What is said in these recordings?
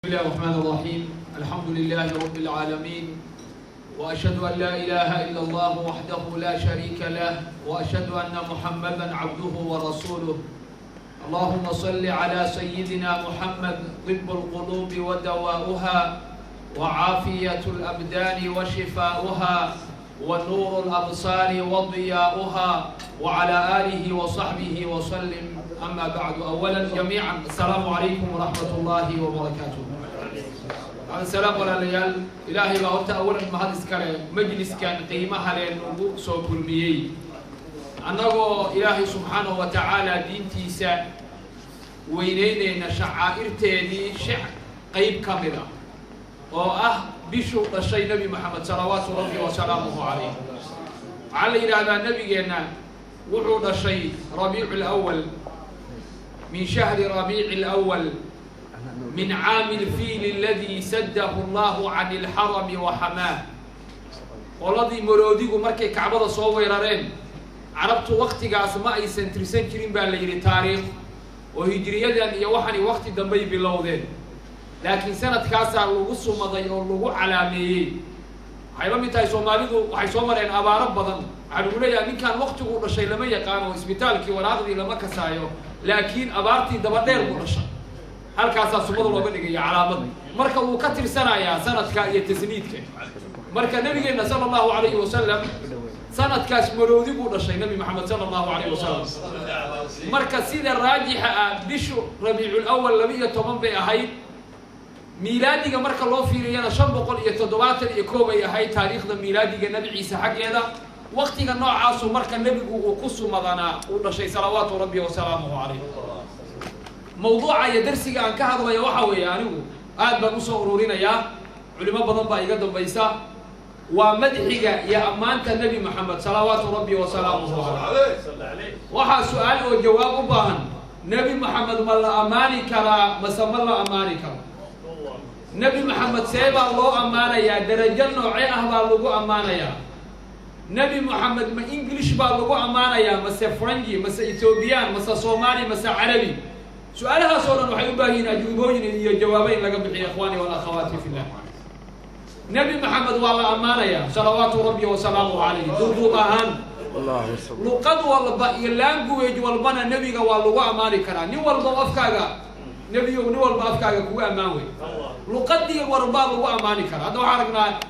بسم الله الرحمن الرحيم. الحمد لله رب العالمين، وأشهد أن لا إله إلا الله وحده لا شريك له، وأشهد أن محمدا عبده ورسوله. اللهم صل على سيدنا محمد طب القلوب ودواؤها وعافية الأبدان وشفاؤها ونور الأبصار وضياؤها وعلى آله وصحبه وسلم. أما بعد، أولا جميعا السلام عليكم ورحمة الله وبركاته. السلام عليكم. إلهي بأوت أولا ما هذا الكلام مجلس كان قيمها لأنه سوق المية. أنه إلهي سبحانه وتعالى دين تيسا وينين شعائر تاني قيب كاملة بشو الشيء نبي محمد صلوات ربي وسلامه عليه. على هذا النبي جنا وعود الشيء ربيع الأول من شهر ربيع الأول من عام الفيل الذي سده الله عن الحرم وحماه. والذي مروديكو مركي كعبة صويرين عربت وقت أسماء سنترين بالليل تاريخ وهجرية يوحني وقت دمبي باللودين. لكن سنة كاسا لغو مضي لغو علامي حيلا متى سوماليدو waxay soo mareen abaaro badan waxaan ugu leeyahay ninkan waqtigu u dhashay lama yaqaan isbitaalkii walaaqdii lama kasaayo laakiin abaartii daba dheer buu dhashay halkaas subada looga dhigay calaamad marka uu ka tirsanayaa sanadka iyo tasniidka marka nabigeena sallallahu alayhi wasallam sanadkaas maroodi buu dhashay nabi maxamed sallallahu alayhi wasallam marka sida raajixa ah bishu rabiicul awwal 12 bay ahayd ميلادي مركا لو فيرينا 571 ay ahayd taariikhda miilaadiga nabi ciise xageeda waqtiga noocaas oo marka nabigu uu ku sumadana uu dhashay salawaatu rabbi wa salaamuhu alayhi. mawduuca iyo darsiga aan ka hadlayo waxa weeye anigu aad baan u soo ururinaya culimo badan baa iga dambaysa waa madxiga iyo amaanta nabi maxamed salawaatu rabbi wa salaamuhu alayhi. waxa su'aal oo jawaab u baahan nabi maxamed ma la amaani kara ma la amaani kara نبي محمد سيبا الله أمانة يا درجة نوعي أهبا لغو أمانة يا نبي محمد ما إنجليش با لغو أمانة يا مسا فرنجي مسا إثيوبيان مسا صومالي مسا عربي. سؤالها صورا وحيوبا هنا جوابين الجوابين لقد يا إخواني والأخوات في الله. نبي محمد والله أمانة يا صلوات ربي وسلامه عليه دردو باهان لقد والله يلانقويج والبنا نبي والله أمانة كرا نوال بوافكاغا نبي ونوال بوافكاغا كوا أمانوي لقدي ورباض وأماني كان هذا وحرقنا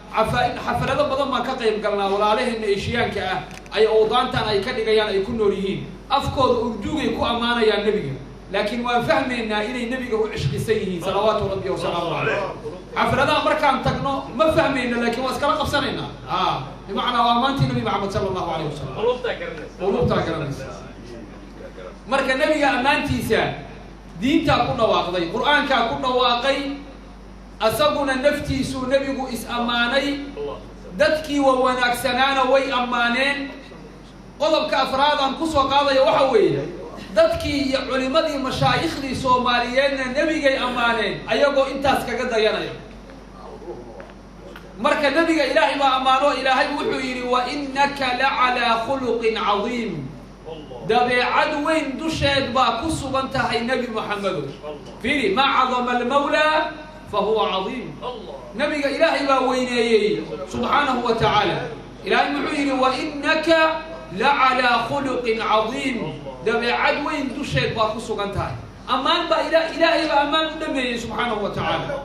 حفلة بدل ما كقيم قالنا ولا عليه إن إشيان كأ أي أوضان تان أي كذي جيان أي كل نوريين أفكار أرجوه كو أمانة يا النبي لكن وفهم إن إلى النبي هو عشق سيه صلوات ربي وسلامه عليه. حفلة أمريكان تقنو ما فهمين لكن واسكلا قفصنا بمعنى وأمانتي النبي محمد صلى الله عليه وسلم. قلوب تاكرنس. مرك النبي أمانتي سا دين تكون واقعي قرآن ككون واقعي أسقنا نفتي سو نبيو إس أماني دتكي ووناك سنانا وي أمانين قلب كأفراد أنقص وقاضي وحوي دتكي علماء مشايخ دي سوماليين نبي جاي أمانين أيقو إنتاس كجدا يناي مركز نبي إلهي ما أمانو إلهي وحويري وإنك لعلى خلق عظيم دبي عدوين دشيد باكوس وانتهي نبي محمد فيري ما عظم المولى فهو عظيم. نبي إلهي ويني سبحانه وتعالى إلهي محيري وإنك لعلى خلق عظيم دبي عدوين دشيد باكوس وانتهي أمان با إلهي وأمان نبي سبحانه وتعالى.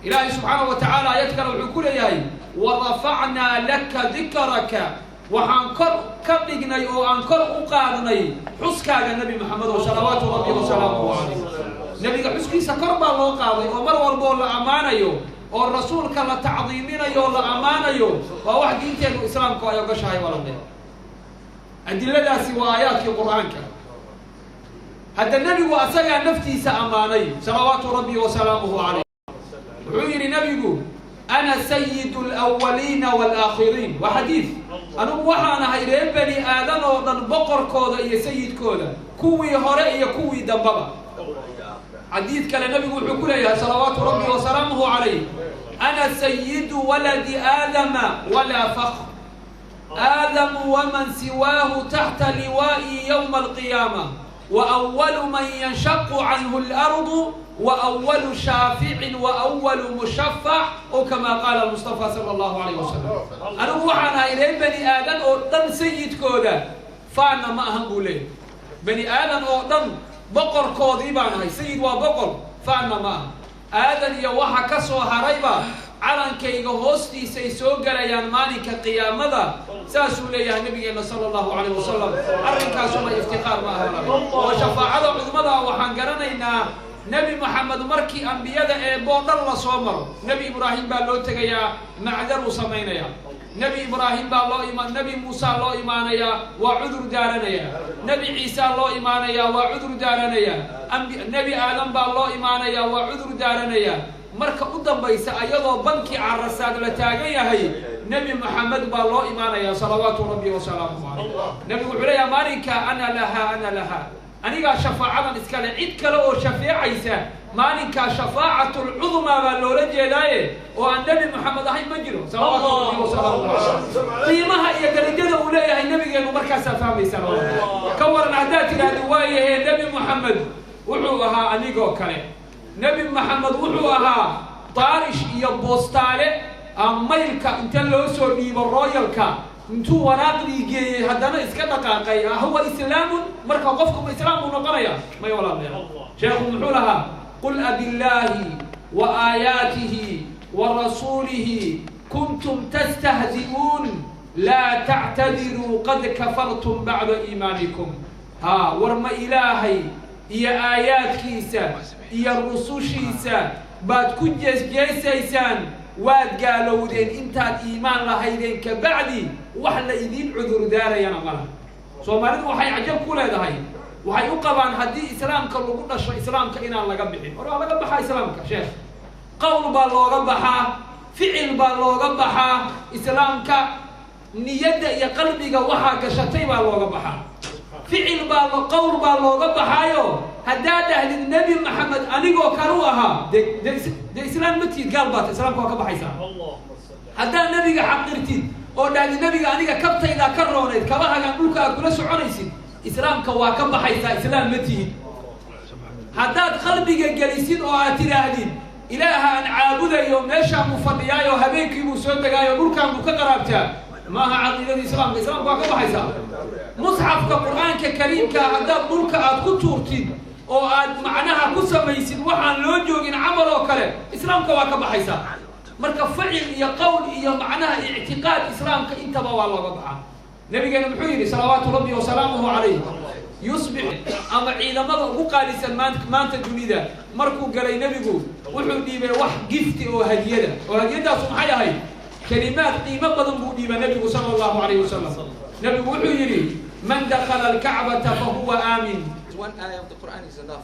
إلهي سبحانه وتعالى يذكر العقول إلهي ورفعنا لك ذكرك وحنكر كبدنا أو أنكر أقادنا حسكا النبي محمد وصلوات ربي وسلامه عليه. نبي حسكي سكر بالله قاضي ومر والبول أمانة يو والرسول كلا تعظيمنا يو لا أمانة يو وواحد ينتهي الإسلام كوا يقشعي ولا غير. أدلة سوى آيات القرآن كا هذا النبي وأسجى نفتي سأماني صلوات ربي وسلامه عليه. عير نبي أنا سيد الأولين والآخرين وحديث أنا وحنا هيرين بني آدم ودن بقر كودا يا سيد كودا كوي هراء كوي دبابة. حديث كان النبي يقول يا صلوات ربي وسلامه عليه أنا سيد ولد آدم ولا فخر آدم ومن سواه تحت لوائي يوم القيامة وأول من ينشق عنه الأرض وأول شافع وأول مشفع أو كما قال المصطفى صلى الله عليه وسلم أنا وحنا إلى بني آدم أردن سيد كودا فأنا ما هم بولين بني آدم أردن بقر كوذيبان سيد وبقر فأنا ما آدم يوحى كسو هريبا على كي هوستي سيسوق ليان مالك قيامة ساسو لي نبينا صلى الله عليه وسلم أرنكا سوى افتقار ما هلا وشفاعة عظمها وحنقرنا نبي محمد مركي أنبياء بودر الله صومر نبي إبراهيم بالله تجيا معذر وسمينيا نبي إبراهيم بالله إيمان نبي موسى الله إيمانيا وعذر دارنيا نبي عيسى الله إيمانيا وعذر دارنيا نبي آدم بالله إيمانيا وعذر دارنيا مركا قدام بيسا أيضا بنكي على الرسالة لتاجيا هي نبي محمد بالله إيمانيا صلوات ربي وسلامه عليه نبي عليا مالكا أنا لها أنيقا شفاعة إسكالي عيد كلا شفيع عيسى مالكا شفاعة العظمى واللولد جدايه والنبي محمد هاي مجره صلوات الله وسلامه عليه قيمها هي درجة أولى هي النبي قال مركز فامي سلام كور العادات الهدواية هي النبي محمد وحوها أنيقا كلا نبي محمد وحوها طارش يبوستالي أميلكا انت لو سوري بالرويالكا انتو وناقلي جي هدانا اسكنا قاقاي هو إسلام مركا قفكم إسلام ونقريا ما يولا الله شيخ محولها قل أبالله وآياته ورسوله كنتم تستهزئون لا تعتذروا قد كفرتم بعد إيمانكم ها ورم إلهي يا آيات كيسا يا الرسول شيسا بعد كنجس جيسيسان واد قالوا دين انت ايمان لهيدين كبعدي وحنا يدين عذر دار يا نقلا سوماليdu waxay ajab ku leedahay waxay u qabaan hadii islaamka lagu dhasho islaamka inaan laga bixin oo laga baxay islaamka sheekh qowl baa looga baxaa ficil baa looga baxaa islaamka niyada iyo qalbiga waxa gashatay baa looga baxaa ficil baa qowl baa looga baxayo hadaa dhahdid nabi maxamed anigoo karu ahaa de islaam ma tiid gaal baad islaamka waa ka baxaysaa hadaa nabiga xaqirtid oo dhahdid nabiga aniga kabtayda ka rooneed kabahagan dhulka aad kula soconaysid islaamka waa ka baxaysaa islaam ma tiid hadaad qalbiga gelisid oo aad tiraahdid ilaaha aan caabudayo meesha mu fadhiyaayo habeenkii buu soo dagaayo dhulkaan buu ka qaraabtaa maaha caqiidada islaamka islaamka waa ka baxaysaa musxafka quraanka kariimka hadaad dhulka aad ku tuurtid oo aad macnaha ku samaysid waxaan loo joogin camal oo kale islaamka waa ka baxaysaa marka ficil iyo qowl iyo macnaha i'tiqaad islaamka intaba waa looga baxaa nabigeena muxuu yiri salawaatu rabbi wa salaamuhu alayhi yusbih ama ciidamada ugu qaalisan maanta dunida markuu galay nabigu wuxuu dhiibay wax gifti oo hadiyadaas maxay ahayd kalimaad qiimo badan buu dhiibay nabigu sallallahu alayhi wasallam nabigu wuxuu yiri man dakhala al-ka'bata fa huwa amin. One ayah of the Quran is enough.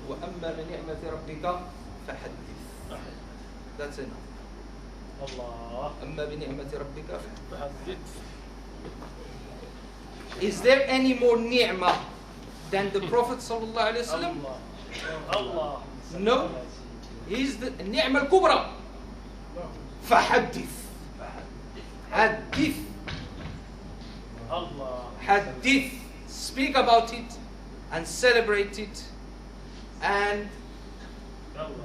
وَأَمَّا بِنِعْمَةِ رَبِّكَ فَحَدِّثْ. That's enough. Allah. أَمَّا بِنِعْمَةِ رَبِّكَ فَحَدِّثْ. Is there any more ni'mah than the Prophet sallallahu alaihi wasallam? Allah. No. He's the ni'mah al-kubra. فَحَدِّثْ. حدث. Allah. Hadith. Speak about it and celebrate it and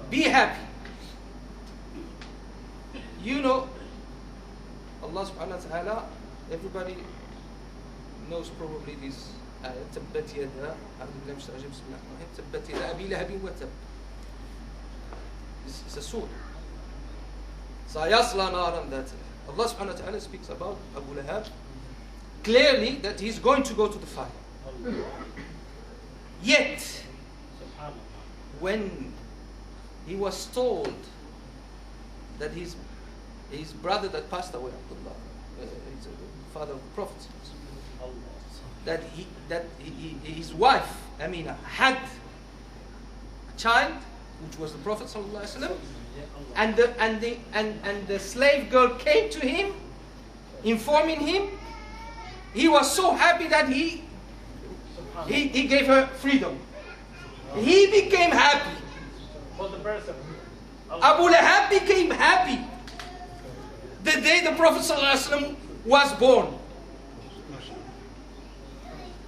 be happy. You know, Allah subhanahu wa ta'ala, everybody knows probably this ayah, تبت يدا تبت يدا أبي لهب وتب. It's a surah. سيصلى نارا ذات لهب. Allah subhanahu wa ta'ala speaks about Abu Lahab clearly that he's going to go to the fire. Yet, when he was told that his brother that passed away, Abdullah, he's the father of the Prophet, that his wife Amina had a child, which was the Prophet sallallahu alaihi wasallam, and the slave girl came to him, informing him. He was so happy that he gave her freedom. He became happy. Abu Lahab became happy the day the Prophet ﷺ was born.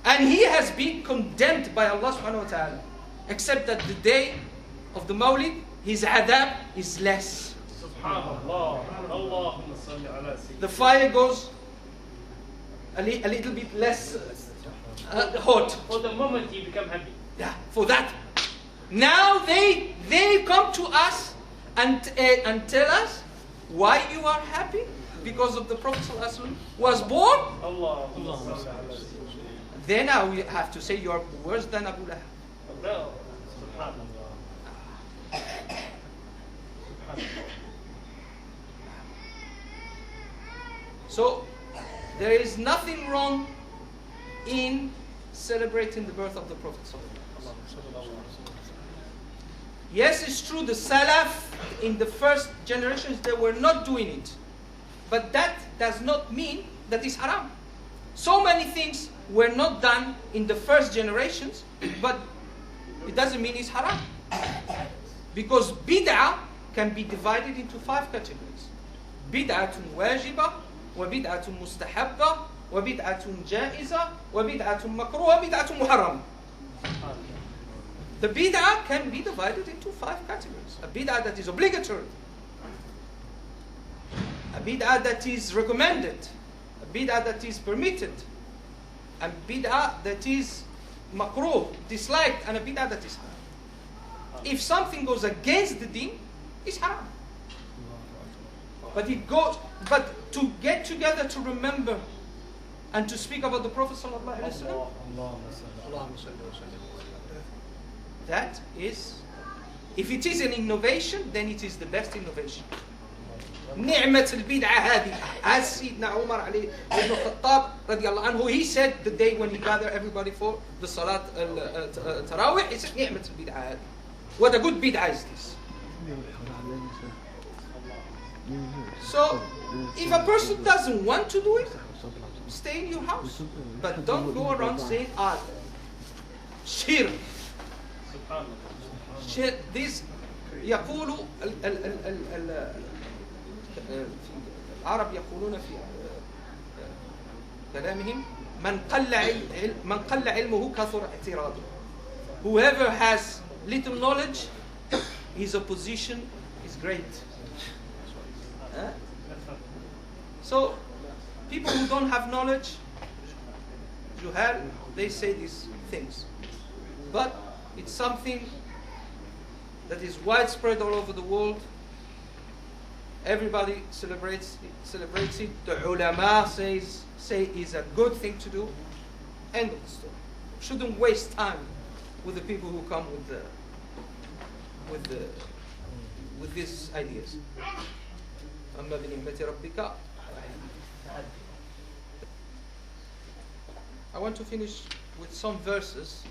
And he has been condemned by Allah subhanahu wa ta'ala. except that the day of the Mawlid, his adab is less. The fire goes a little bit less hot. For the moment you become happy. Yeah, for that. Now they come to us and tell us why you are happy, because of the Prophet ﷺ was born. Then now we have to say you are worse than Abu Lahab. So there is nothing wrong in celebrating the birth of the Prophet ﷺ. Yes, it's true, the Salaf in the first generations, they were not doing it. But that does not mean that it's haram. So many things were not done in the first generations, but it doesn't mean it's haram. Because bid'ah can be divided into 5 categories. Bid'atun wajibah, wa bid'atun mustahabbah, wa bid'atun jaizah, wa bid'atun makruh, wa bid'atun muharram. The bid'ah can be divided into 5 categories. A bid'ah that is obligatory, a bid'ah that is recommended, a bid'ah that is permitted, a bid'ah that is makruh, disliked, and a bid'ah that is haram. If something goes against the deen, it's haram. But to get together to remember and to speak about the Prophet sallallahu alaihi wasallam, that is, if it is an innovation, then it is the best innovation. نعمة البدعة هذه. As Sayyidina Umar ibn Khattab radiallahu anhu, he said the day when he gathered everybody for the Salat Tarawih, he said نعمة البدعة هذه. What a good bid'ah is this. So, if a person doesn't want to do it, stay in your house. But don't go around saying, shirk. This يقول العرب يقولون في كلامهم من قل علمه كثر اعتراضه. Whoever has little knowledge, his opposition is great. So people who don't have knowledge, juhal, they say these things. But it's something that is widespread all over the world. Everybody celebrates it. The ulama say it's a good thing to do. End of the story. Shouldn't waste time with the people who come with these ideas. أما بنعمة ربك. I want to finish with some verses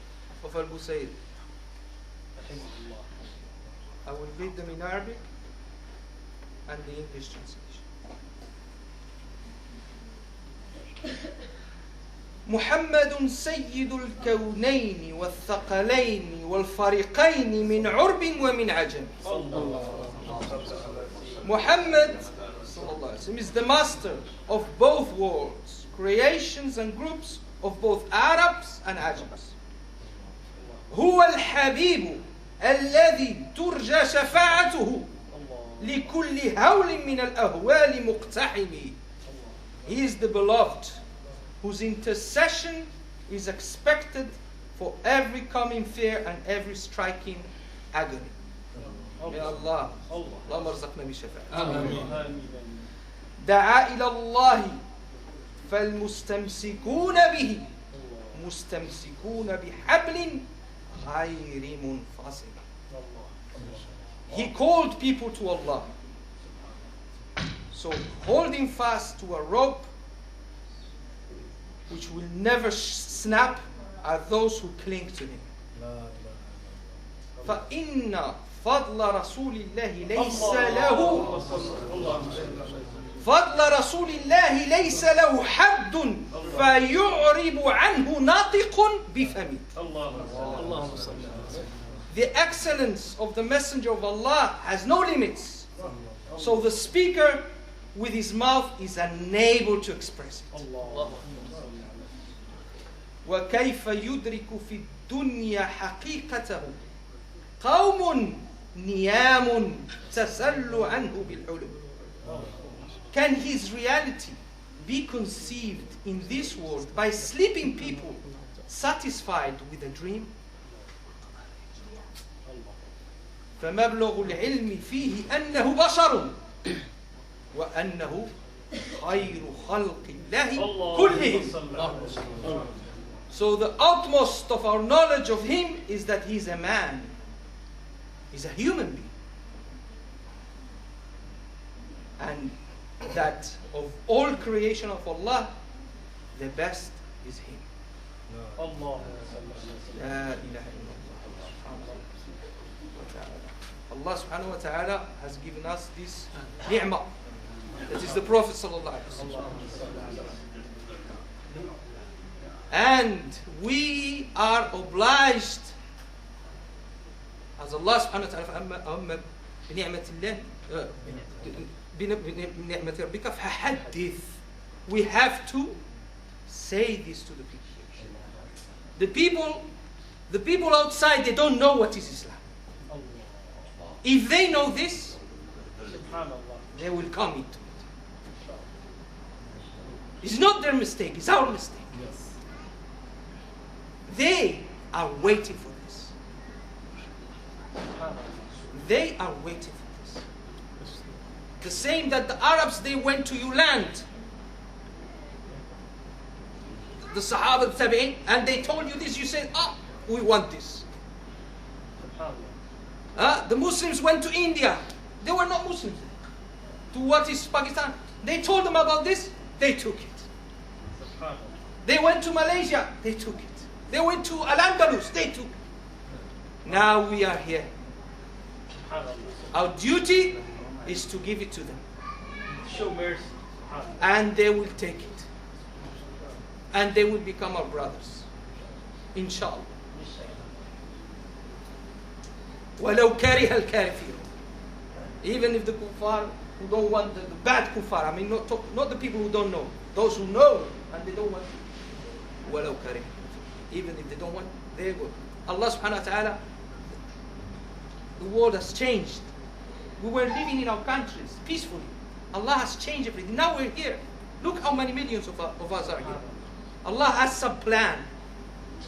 of Al-Busayri. I will read them in Arabic and the English translation. محمد سيد الكونين والثقلين والفريقين من عرب ومن عجم. Muhammad is the master of both worlds, creations and groups of both Arabs and Ajams. هو الحبيب الذي ترجى شفاعته لكل هول من الأهوال مقتحم. He is the beloved whose intercession is expected for every coming fear and every striking agony. May Allah اللهم ارزقنا بشفاعته. دعا إلى الله فالمستمسكون به مستمسكون بحبل غير منفصل. He called people to Allah. So holding fast to a rope which will never snap are those who cling to him. فإن فضل رسول الله ليس له فضل رسول الله ليس له حد فيعرب عنه ناطق بفمه. The excellence of the Messenger of Allah has no limits. So the speaker with his mouth is unable to express it. وكيف يدرك في الدنيا حقيقته قوم نيام تسل عنه بالحلم. Can his reality be conceived in this world by sleeping people satisfied with a dream? فمبلغ العلم فيه أنه بشر وأنه خير خلق الله كلهم. So the utmost of our knowledge of him is that he's a man. He's a human being. And that of all creation of Allah, the best is him. Allah subhanahu wa ta'ala has given us this ni'mah. That is the Prophet sallallahu alaihi wasallam. And we are obliged, as Allah subhanahu wa ta'ala, بنعمة ربك فحدث. We have to say this to the people. The people outside, they don't know what is Islam. If they know this, they will come into it. It's not their mistake, it's our mistake. They are waiting for this. They are waiting for this. The same that the Arabs, they went to your land, the Sahaba, the Tabi'in, and they told you this, you said, we want this. The Muslims went to India. They were not Muslims. To what is Pakistan? They told them about this, they took it. They went to Malaysia, they took it. They went to Al-Andalus, they took it. Now we are here. Our duty is to give it to them. Show mercy. And they will take it. And they will become our brothers. Inshallah. وَلَوْ كَرِهَ الْكَافِرُونَ. Even if the kuffar who don't want the bad kuffar, I mean not the people who don't know, those who know and they don't want it. وَلَوْ كَرِهَ. Even if they don't want, they will. Allah subhanahu wa ta'ala, the world has changed. We were living in our countries peacefully. Allah has changed everything. Now we're here. Look how many millions of us are here. Allah has some plan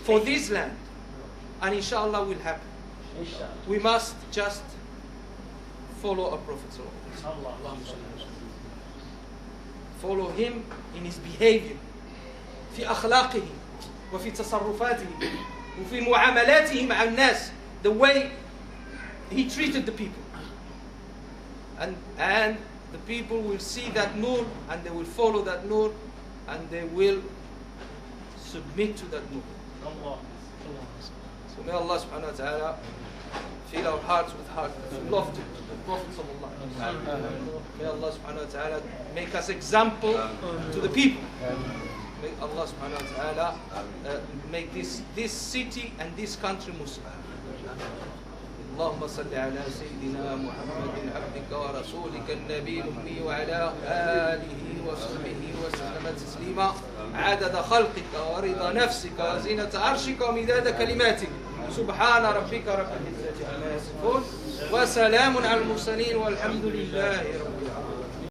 for this land. And inshallah will happen. We must just follow our Prophet. Follow him in his behavior. في أخلاقه وفي تصرفاته وفي معاملاته مع الناس. The way he treated the people. And the people will see that nur and they will follow that nur and they will submit to that nur. So may Allah subhanahu wa ta'ala fill our hearts with love to the Prophet sallallahu alaihi wasallam. May Allah subhanahu wa ta'ala make us example to the people. May Allah subhanahu wa ta'ala make this city and this country Muslim. اللهم صل على سيدنا محمد عبدك ورسولك النبي الأمي وعلى آله وصحبه وسلم تسليما عدد خلقك ورضا نفسك وزينة عرشك ومداد كلماتك سبحان ربك رب العزة عما يصفون وسلام على المرسلين والحمد لله رب العالمين.